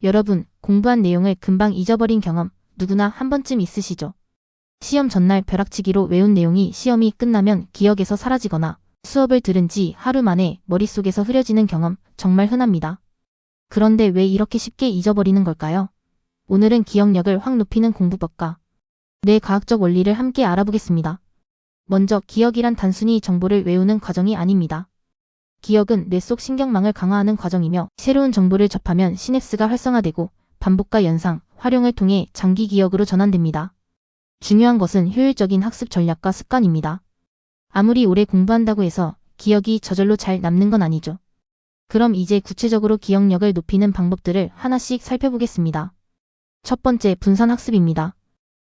여러분, 공부한 내용을 금방 잊어버린 경험 누구나 한 번쯤 있으시죠? 시험 전날 벼락치기로 외운 내용이 시험이 끝나면 기억에서 사라지거나 수업을 들은 지 하루 만에 머릿속에서 흐려지는 경험 정말 흔합니다. 그런데 왜 이렇게 쉽게 잊어버리는 걸까요? 오늘은 기억력을 확 높이는 공부법과 뇌과학적 원리를 함께 알아보겠습니다. 먼저 기억이란 단순히 정보를 외우는 과정이 아닙니다. 기억은 뇌 속 신경망을 강화하는 과정이며 새로운 정보를 접하면 시냅스가 활성화되고 반복과 연상, 활용을 통해 장기 기억으로 전환됩니다. 중요한 것은 효율적인 학습 전략과 습관입니다. 아무리 오래 공부한다고 해서 기억이 저절로 잘 남는 건 아니죠. 그럼 이제 구체적으로 기억력을 높이는 방법들을 하나씩 살펴보겠습니다. 첫 번째, 분산 학습입니다.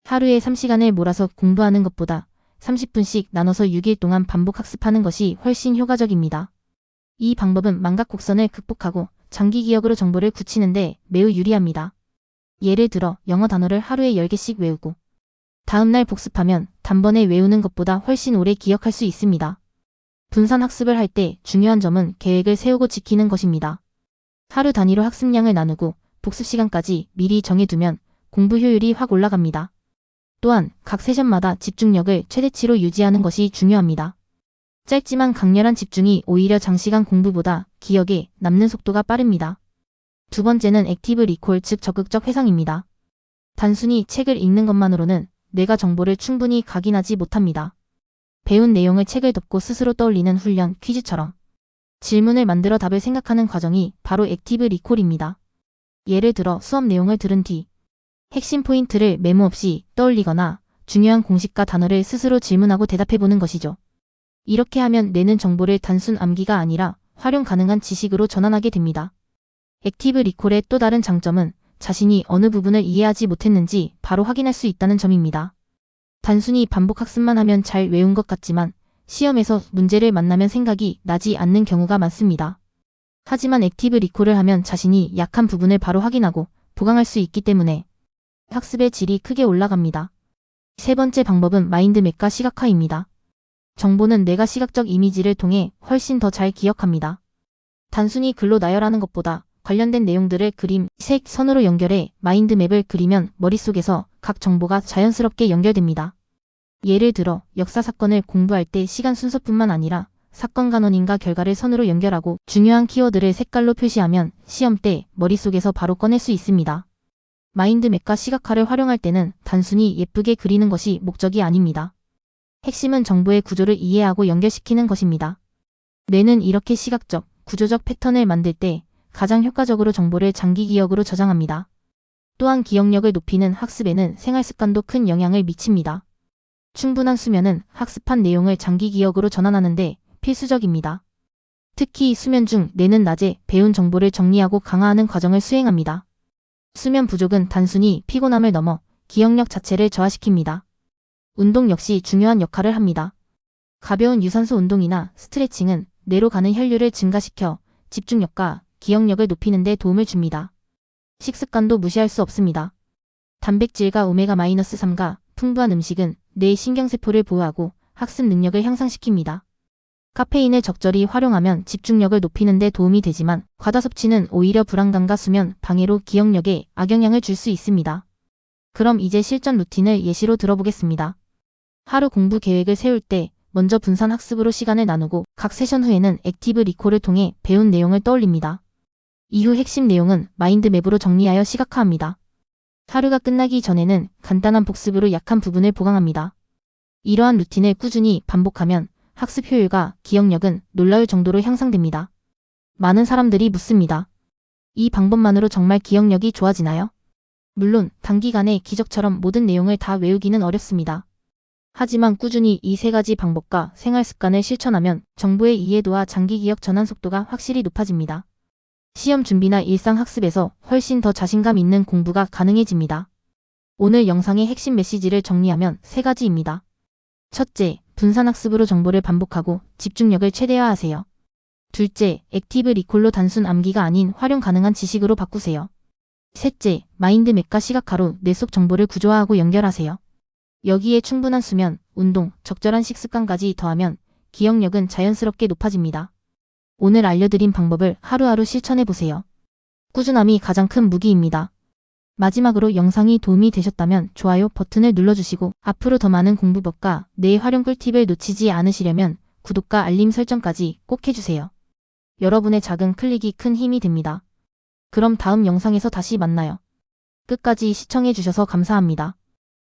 하루에 3시간을 몰아서 공부하는 것보다 30분씩 나눠서 6일 동안 반복 학습하는 것이 훨씬 효과적입니다. 이 방법은 망각 곡선을 극복하고 장기 기억으로 정보를 굳히는데 매우 유리합니다. 예를 들어 영어 단어를 하루에 10개씩 외우고 다음날 복습하면 단번에 외우는 것보다 훨씬 오래 기억할 수 있습니다. 분산 학습을 할 때 중요한 점은 계획을 세우고 지키는 것입니다. 하루 단위로 학습량을 나누고 복습 시간까지 미리 정해두면 공부 효율이 확 올라갑니다. 또한 각 세션마다 집중력을 최대치로 유지하는 것이 중요합니다. 짧지만 강렬한 집중이 오히려 장시간 공부보다 기억에 남는 속도가 빠릅니다. 두 번째는 액티브 리콜, 즉 적극적 회상입니다. 단순히 책을 읽는 것만으로는 뇌가 정보를 충분히 각인하지 못합니다. 배운 내용을 책을 덮고 스스로 떠올리는 훈련, 퀴즈처럼 질문을 만들어 답을 생각하는 과정이 바로 액티브 리콜입니다. 예를 들어 수업 내용을 들은 뒤 핵심 포인트를 메모 없이 떠올리거나 중요한 공식과 단어를 스스로 질문하고 대답해보는 것이죠. 이렇게 하면 뇌는 정보를 단순 암기가 아니라 활용 가능한 지식으로 전환하게 됩니다. 액티브 리콜의 또 다른 장점은 자신이 어느 부분을 이해하지 못했는지 바로 확인할 수 있다는 점입니다. 단순히 반복 학습만 하면 잘 외운 것 같지만 시험에서 문제를 만나면 생각이 나지 않는 경우가 많습니다. 하지만 액티브 리콜을 하면 자신이 약한 부분을 바로 확인하고 보강할 수 있기 때문에 학습의 질이 크게 올라갑니다. 세 번째 방법은 마인드맵과 시각화입니다. 정보는 뇌가 시각적 이미지를 통해 훨씬 더 잘 기억합니다. 단순히 글로 나열하는 것보다 관련된 내용들을 그림, 색, 선으로 연결해 마인드맵을 그리면 머릿속에서 각 정보가 자연스럽게 연결됩니다. 예를 들어 역사 사건을 공부할 때 시간 순서뿐만 아니라 사건 간원인과 결과를 선으로 연결하고 중요한 키워드를 색깔로 표시하면 시험 때 머릿속에서 바로 꺼낼 수 있습니다. 마인드맵과 시각화를 활용할 때는 단순히 예쁘게 그리는 것이 목적이 아닙니다. 핵심은 정보의 구조를 이해하고 연결시키는 것입니다. 뇌는 이렇게 시각적, 구조적 패턴을 만들 때 가장 효과적으로 정보를 장기 기억으로 저장합니다. 또한 기억력을 높이는 학습에는 생활 습관도 큰 영향을 미칩니다. 충분한 수면은 학습한 내용을 장기 기억으로 전환하는 데 필수적입니다. 특히 수면 중 뇌는 낮에 배운 정보를 정리하고 강화하는 과정을 수행합니다. 수면 부족은 단순히 피곤함을 넘어 기억력 자체를 저하시킵니다. 운동 역시 중요한 역할을 합니다. 가벼운 유산소 운동이나 스트레칭은 뇌로 가는 혈류를 증가시켜 집중력과 기억력을 높이는 데 도움을 줍니다. 식습관도 무시할 수 없습니다. 단백질과 오메가-3가 풍부한 음식은 뇌의 신경세포를 보호하고 학습 능력을 향상시킵니다. 카페인을 적절히 활용하면 집중력을 높이는 데 도움이 되지만 과다 섭취는 오히려 불안감과 수면 방해로 기억력에 악영향을 줄 수 있습니다. 그럼 이제 실전 루틴을 예시로 들어보겠습니다. 하루 공부 계획을 세울 때 먼저 분산 학습으로 시간을 나누고 각 세션 후에는 액티브 리콜을 통해 배운 내용을 떠올립니다. 이후 핵심 내용은 마인드맵으로 정리하여 시각화합니다. 하루가 끝나기 전에는 간단한 복습으로 약한 부분을 보강합니다. 이러한 루틴을 꾸준히 반복하면 학습 효율과 기억력은 놀라울 정도로 향상됩니다. 많은 사람들이 묻습니다. 이 방법만으로 정말 기억력이 좋아지나요? 물론 단기간에 기적처럼 모든 내용을 다 외우기는 어렵습니다. 하지만 꾸준히 이 세 가지 방법과 생활 습관을 실천하면 정보의 이해도와 장기 기억 전환 속도가 확실히 높아집니다. 시험 준비나 일상 학습에서 훨씬 더 자신감 있는 공부가 가능해집니다. 오늘 영상의 핵심 메시지를 정리하면 세 가지입니다. 첫째, 분산 학습으로 정보를 반복하고 집중력을 최대화하세요. 둘째, 액티브 리콜로 단순 암기가 아닌 활용 가능한 지식으로 바꾸세요. 셋째, 마인드맵과 시각화로 뇌 속 정보를 구조화하고 연결하세요. 여기에 충분한 수면, 운동, 적절한 식습관까지 더하면 기억력은 자연스럽게 높아집니다. 오늘 알려드린 방법을 하루하루 실천해보세요. 꾸준함이 가장 큰 무기입니다. 마지막으로 영상이 도움이 되셨다면 좋아요 버튼을 눌러주시고 앞으로 더 많은 공부법과 뇌 활용 꿀팁을 놓치지 않으시려면 구독과 알림 설정까지 꼭 해주세요. 여러분의 작은 클릭이 큰 힘이 됩니다. 그럼 다음 영상에서 다시 만나요. 끝까지 시청해주셔서 감사합니다.